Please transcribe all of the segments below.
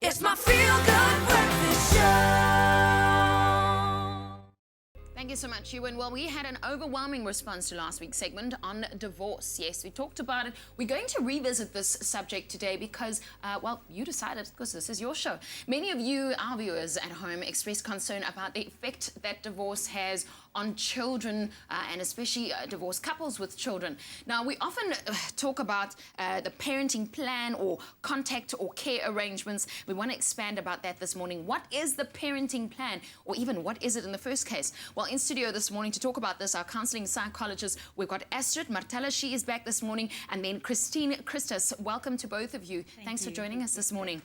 It's my feel-good breakfast show. Thank you so much, Ewan. Well, we had an overwhelming response to last week's segment on divorce. Yes, we talked about it. We're going to revisit this subject today because, well, you decided, because this is your show. Many of you, our viewers at home, expressed concern about the effect that divorce has on children, and especially divorced couples with children. Now, we often talk about the parenting plan or contact or care arrangements. We want to expand about that this morning. What is the parenting plan, or even what is it in the first case? Well, in studio this morning to talk about this, our counselling psychologist, we've got Astrid Martalas. She is back this morning, and then Kritzas. Welcome to both of you. Thanks for joining us this morning.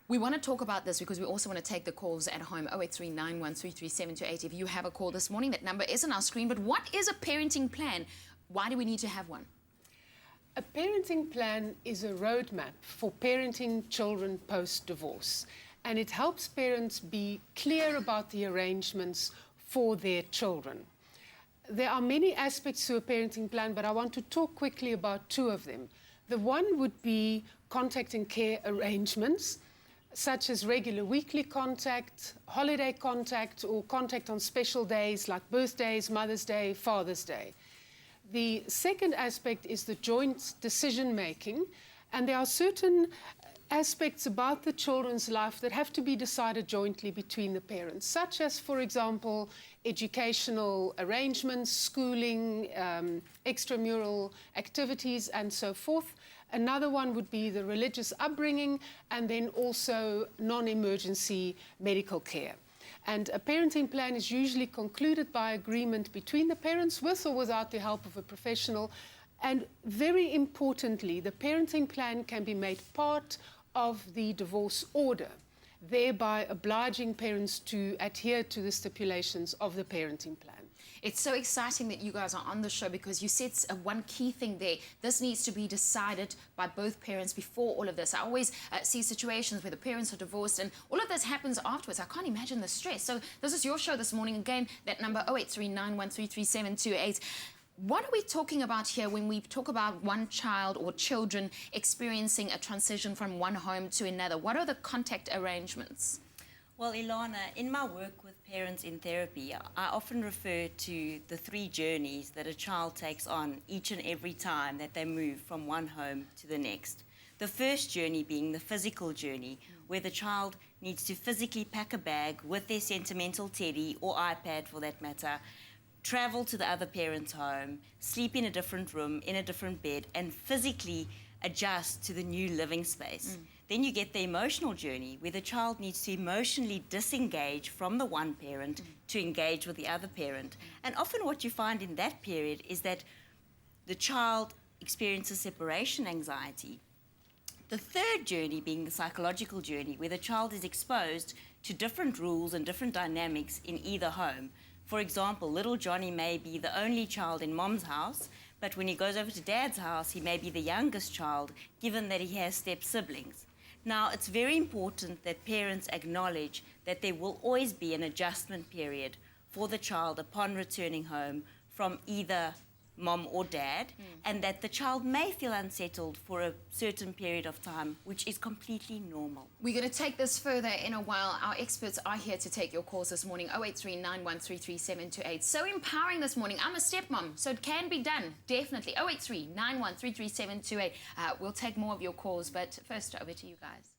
We want to talk about this because we also want to take the calls at home, 08391333728. If you have a call this morning, that number is on our screen. But what is a parenting plan? Why do we need to have one? A parenting plan is a roadmap for parenting children post-divorce. And it helps parents be clear about the arrangements for their children. There are many aspects to a parenting plan, but I want to talk quickly about two of them. The one would be contact and care arrangements, such as regular weekly contact, holiday contact, or contact on special days like birthdays, Mother's Day, Father's Day. The second aspect is the joint decision-making, and there are certain aspects about the children's life that have to be decided jointly between the parents, such as, for example, educational arrangements, schooling, extramural activities, and so forth. Another one would be the religious upbringing, and then also non-emergency medical care. And a parenting plan is usually concluded by agreement between the parents, with or without the help of a professional. And very importantly, the parenting plan can be made part of the divorce order, thereby obliging parents to adhere to the stipulations of the parenting plan. It's so exciting that you guys are on the show because you said one key thing there. This needs to be decided by both parents before all of this. I always see situations where the parents are divorced and all of this happens afterwards. I can't imagine the stress. So this is your show this morning. Again, that number 08391333728. What are we talking about here when we talk about one child or children experiencing a transition from one home to another? What are the contact arrangements? Well, Ilana, in my work with parents in therapy, I often refer to the 3 journeys that a child takes on each and every time that they move from one home to the next. The first journey being the physical journey, where the child needs to physically pack a bag with their sentimental teddy or iPad for that matter, travel to the other parent's home, sleep in a different room, in a different bed, and physically adjust to the new living space. Then you get the emotional journey, where the child needs to emotionally disengage from the one parent to engage with the other parent. And often what you find in that period is that the child experiences separation anxiety. The third journey being the psychological journey, where the child is exposed to different rules and different dynamics in either home. For example, little Johnny may be the only child in mom's house, but when he goes over to dad's house, he may be the youngest child, given that he has step-siblings. Now, it's very important that parents acknowledge that there will always be an adjustment period for the child upon returning home from either mom or dad, and that the child may feel unsettled for a certain period of time, which is completely normal. We're going to take this further in a while. Our experts are here to take your calls this morning, 08391333728. So empowering this morning. I'm a stepmom, so it can be done, definitely. 08391333728. We'll take more of your calls, but first, over to you guys.